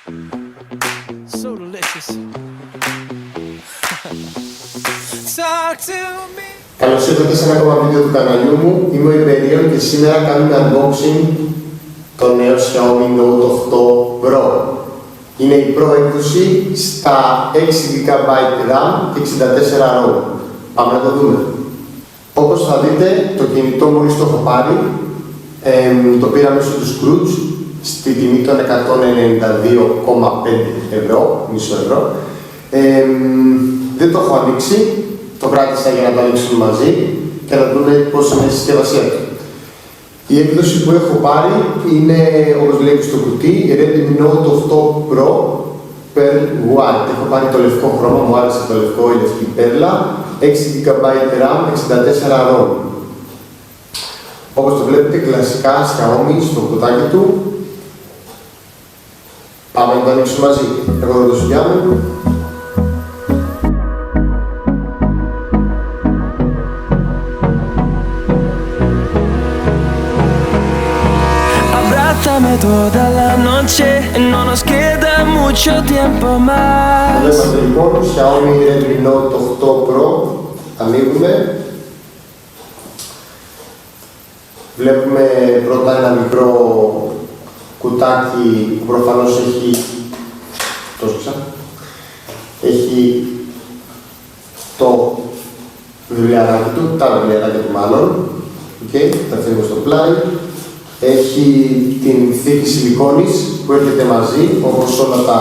So delicious. Talk to me. Καλώς ήρθατε σε ένα ακόμα βίντεο του καναλιού μου. Είμαι ο Υπερίων και σήμερα κάνουμε unboxing το νέο Xiaomi Note 8 Pro. Είναι η Pro έκδοση στα 6GB RAM και 64 ROM. Πάμε να το δούμε. Όπως θα δείτε, το κινητό μόλις το έχω πάρει, το πήρα μέσω του Scrooge στη τιμή των 192,5 ευρώ, μισό ευρώ. Δεν το έχω ανοίξει, το κράτησα για να το ανοίξουμε μαζί και να δούμε πώς είναι η συσκευασία του. Η έκδοση που έχω πάρει είναι, όπως λέει στο κουτί, Redmi Note 8 Pro Pearl White. Έχω πάρει το λευκό χρώμα, μου άρεσε το λευκό, η λευκή πέρλα, 6GB RAM, 64 ROM. Όπως το βλέπετε, κλασικά Xiaomi στο κουτάκι του. Πάμε να το ανοίξουμε μαζί. Εγώ θα το σιγιάνω. Abrázame toda la noche, no nos queda mucho tiempo más. Εδώ είμαστε λοιπόν, Xiaomi Redmi Note 8 Pro. Ανοίγουμε. Βλέπουμε πρώτα ένα μικρό κουτάκι που προφανώς έχει, έχει το βιβλιαράκι του, τα βιβλιαράκια του μάλλον. Τα αφήνουμε στο πλάι. Έχει την θήκη σιλικόνης που έρχεται μαζί, όπως όλα τα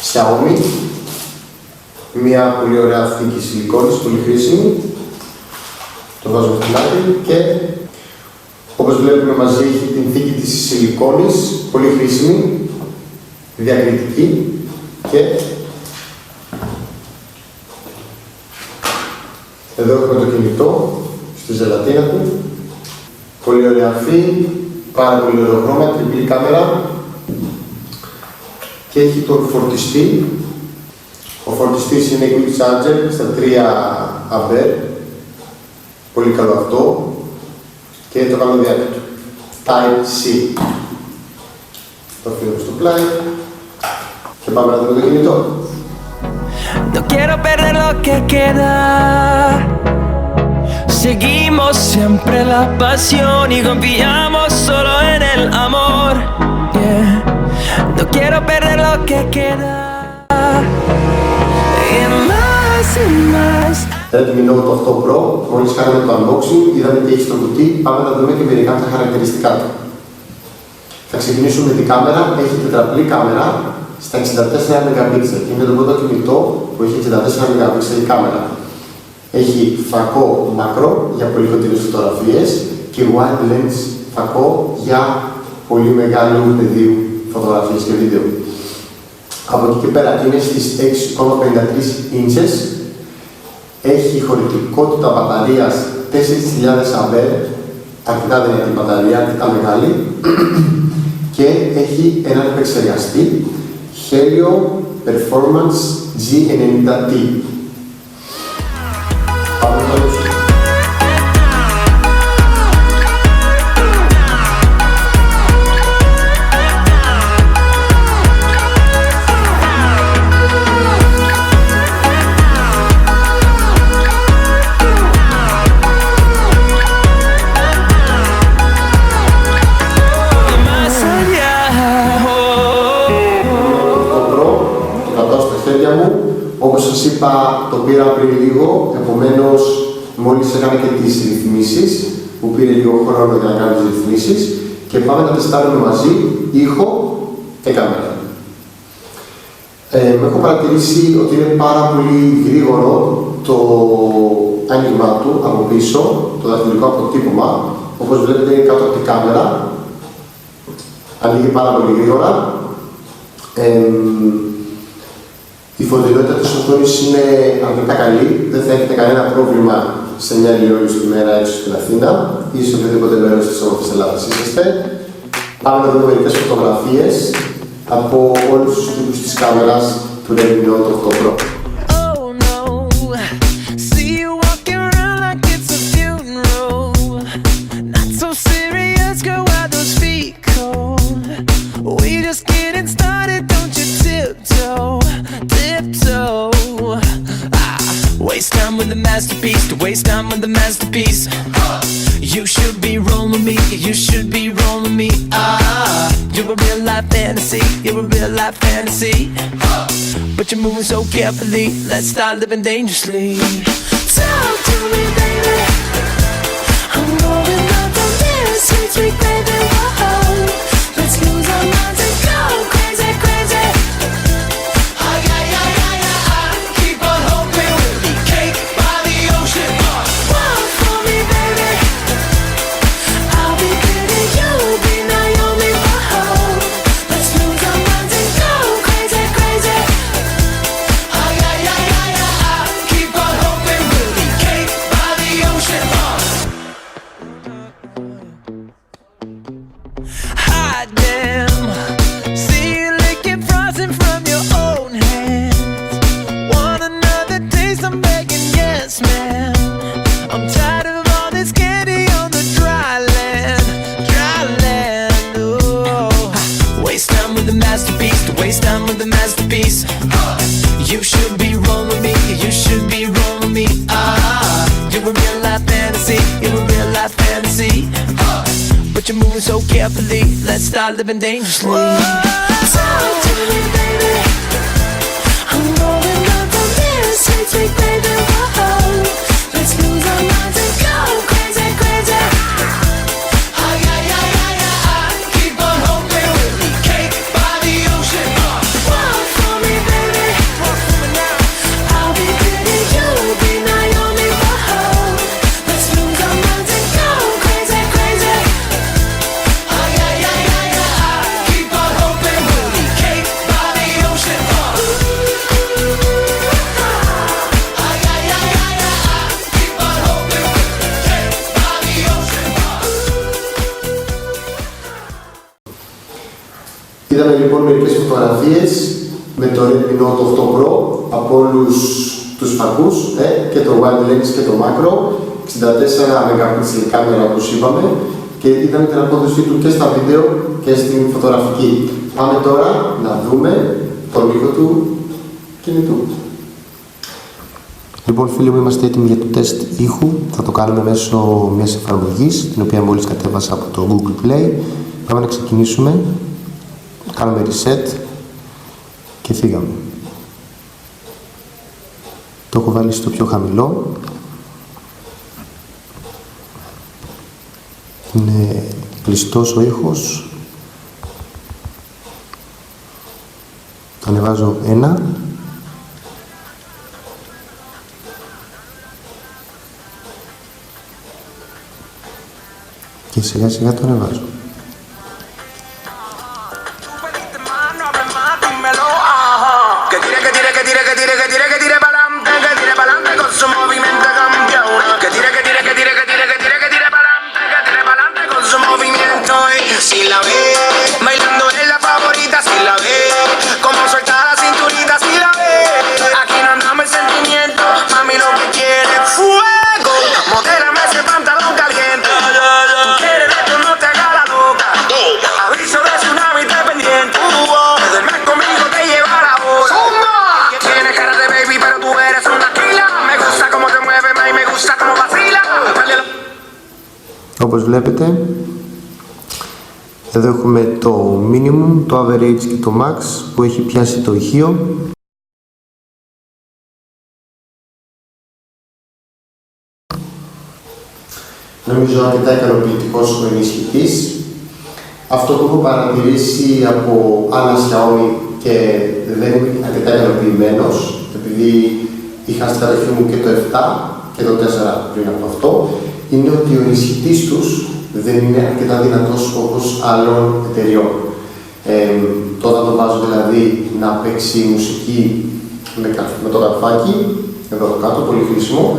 Xiaomi. Μια πολύ ωραία θήκη σιλικόνης, πολύ χρήσιμη. Το βάζουμε στην άκρη και όπως βλέπουμε μαζί έχει την θήκη της σιλικόνης, πολύ χρήσιμη, διακριτική και εδώ έχουμε το κινητό στη ζελατίνα του. Πολύ ωραία αφή, πάρα πολύ ωραίο χρώμα, τριπλή κάμερα και έχει τον φορτιστή. Ο φορτιστής είναι quick charger στα 3 A, πολύ καλό αυτό και το καλωδιάκι του, Type-C. Το αφήνουμε στο πλάι και πάμε να δούμε το κινητό. No quiero perder lo que queda. Seguimos siempre la pasión y confiamos solo en el amor. Yeah. No quiero perder lo que queda. Y más. Redmi Note 8 Pro, μόλις κάνουμε το unboxing, είδαμε τι έχει στο κουτί, πάμε να δούμε και μερικά από τα χαρακτηριστικά του. Θα ξεκινήσουμε με την κάμερα, έχει τετραπλή κάμερα στα 64 MP. Είναι το πρώτο κινητό που έχει 64 MP η κάμερα. Έχει φακό μακρό για πολύ κοντινές φωτογραφίες και wide lens φακό για πολύ μεγάλο πεδίο φωτογραφίες και βίντεο. Από εκεί και πέρα είναι στις 6,53 ίντσες. Έχει χωρητικότητα μπαταρίας 4.000 mAh, αρκετά δυνατή μπαταρία, αρκετά μεγάλη και έχει έναν επεξεργαστή Helio Performance G90T. Όπως σας είπα, το πήρα πριν λίγο, επομένως μόλις έκανα και τις ρυθμίσεις, που πήρε λίγο χρόνο για να κάνω τις ρυθμίσεις και πάμε να τεστάρουμε μαζί ήχο και κάμερα. Έχω παρατηρήσει ότι είναι πάρα πολύ γρήγορο το άνοιγμα του από πίσω, το δαχτυλικό αποτύπωμα. Όπως βλέπετε είναι κάτω από την κάμερα, ανοίγει πάρα πολύ γρήγορα. Η φωτεινότητα της οθόνης είναι αρκετά καλή, δεν θα έχετε κανένα πρόβλημα σε μια ηλιόλουστη μέρα έξω στην Αθήνα ή σε οποιοδήποτε μέρος της όμορφης Ελλάδας είσαστε. Πάμε να δούμε μερικές φωτογραφίες από όλους τους τύπους της κάμερας του Redmi Note 8 Pro. Girl, why those feet cold? We just getting started. masterpiece, to waste time with the masterpiece. You should be rolling me, you should be rolling me. You're a real life fantasy, you're a real life fantasy. But you're moving so carefully, let's start living dangerously. Talk to me, baby. I'm going up on this sweet, sweet baby. Whoa. Let's lose our minds and go crazy, crazy. Keep on hoping we'll be cake by the ocean. Walk for me, baby. I'll be pretty, you'll be Naomi. Whoa. Let's lose our minds and go crazy, crazy. Keep on hoping we'll be cake by the ocean. Hot damn, see you licking frosting from your own hands. Want another taste? I'm begging, yes, ma'am. I'm tired of all this candy on the dry land, dry land. Oh, waste time with the masterpiece, to waste time with the masterpiece. You should be rolling me, you should be rolling me. You're a real life fantasy, you're a real life fantasy. But you're moving so carefully, let's start living dangerously. Talk to me, baby. I'm rolling up on this sweet, sweet baby. Whoa. Let's lose our minds and go crazy, crazy. Keep on hoping we'll be cake by the ocean. Walk for me, baby. Walk for me now. I'll be pretty, you'll be Naomi. Whoa. Let's lose our minds and go crazy, crazy. Keep on hoping we'll be cake by the ocean. Keep on hoping we'll be cake by the ocean. Είδαμε λοιπόν μερικές φωτογραφίες με το Redmi Note 8 Pro από όλους τους φακούς και το wide lens και το macro, 64 MP κάμερα όπως είπαμε, και είδαμε την απόδοσή του και στα βίντεο και στην φωτογραφική. Πάμε τώρα να δούμε τον ήχο του κινητού. Λοιπόν φίλοι μου, είμαστε έτοιμοι για το τεστ ήχου. Θα το κάνουμε μέσω μιας εφαρμογής, την οποία μόλις κατέβασα από το Google Play. Πάμε να ξεκινήσουμε. Κάνουμε reset και φύγαμε. Το έχω βάλει στο πιο χαμηλό. Είναι κλειστός ο ήχος. Το ανεβάζω 1. Και σιγά σιγά το ανεβάζω. Si la ve, bailando es la favorita. Si la ve, como suelta la cinturita. Si la ve, aquí no andamos el sentimiento. Mami lo que quiere es fuego. Modélame ese pantalón caliente. Tú quieres de esto, no te hagas la loca. Aviso de tsunami dependiente. Duermes conmigo, te lleva la bola. Tienes cara de baby, pero tú eres una kila. Me gusta cómo te mueve, mami, me gusta cómo vacila. Όπως βλέπετε, εδώ έχουμε το minimum, το average και το max που έχει πιάσει το ηχείο. Νομίζω αρκετά ικανοποιητικός ο ενισχυτής. Αυτό που έχω παρατηρήσει από άλλα Xiaomi και δεν είμαι αρκετά ικανοποιημένος, επειδή είχα στην κατοχή μου και το 7 και το 4 πριν από αυτό, είναι ότι ο ενισχυτής τους δεν είναι αρκετά δυνατός όπως άλλων εταιριών. Τότε το βάζω δηλαδή να παίξει μουσική με το καρφάκι, εδώ κάτω, πολύ χρήσιμο,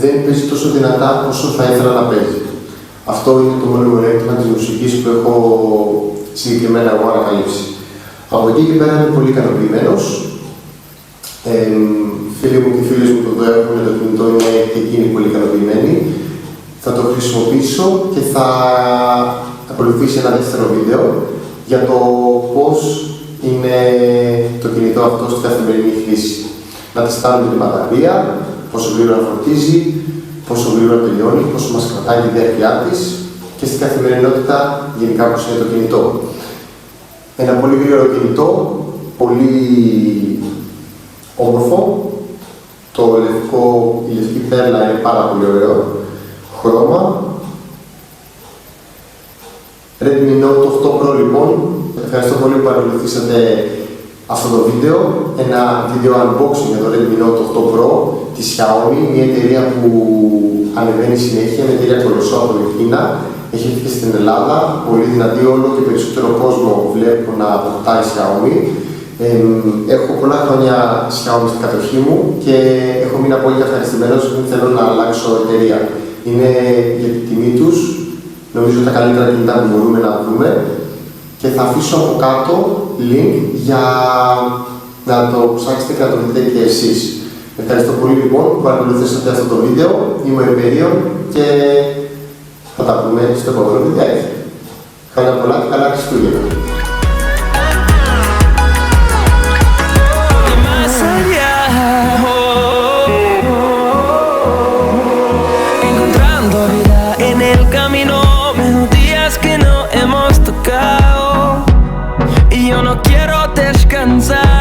δεν παίζει τόσο δυνατά όσο θα ήθελα να παίζει. Αυτό είναι το μόνο μειονέκτημα της μουσικής που έχω συγκεκριμένα εγώ ανακαλύψει. Από εκεί και πέρα είμαι πολύ ικανοποιημένος. Φίλοι μου και φίλες μου που εδώ έχουν το κινητό είναι και εκείνοι πολύ ικανοποιημένοι. Θα το χρησιμοποιήσω και θα ακολουθήσει ένα δεύτερο βίντεο για το πώς είναι το κινητό αυτό στη καθημερινή χρήση. Να τεστάρουμε την μπαταρία, πόσο γρήγορα φορτίζει, πόσο γρήγορα τελειώνει, πόσο μας κρατάει τη διάρκεια της και στην καθημερινότητα γενικά πώς είναι το κινητό. Ένα πολύ γρήγορο κινητό, πολύ όμορφο. Το η λευκή πέρλα είναι πάρα πολύ ωραίο χρώμα. Redmi Note 8 Pro λοιπόν. Ευχαριστώ πολύ που παρακολουθήσατε αυτό το βίντεο. Ένα βίντεο unboxing για το Redmi Note 8 Pro της Xiaomi, μια εταιρεία που ανεβαίνει συνέχεια, μια εταιρεία κολοσσό από την Κίνα. Έχει έρθει στην Ελλάδα, πολύ δυνατή, όλο και περισσότερο κόσμο βλέπω να αποκτάει Xiaomi. Έχω πολλά χρόνια Xiaomi στην κατοχή μου και έχω μείνει απόλυτα ευχαριστημένος, δεν θέλω να αλλάξω εταιρεία. Είναι για τη τιμή τους, νομίζω τα καλύτερα κινητά που μπορούμε να δούμε και θα αφήσω από κάτω link για να το ψάξετε και να το δείτε και εσείς. Ευχαριστώ πολύ λοιπόν που παρακολουθήσατε αυτό το βίντεο. Είμαι ο Υπέριον και θα τα πούμε στο επόμενο βιντεάκι. Χρόνια πολλά και καλά Χριστούγεννα. Y yo no quiero descansar.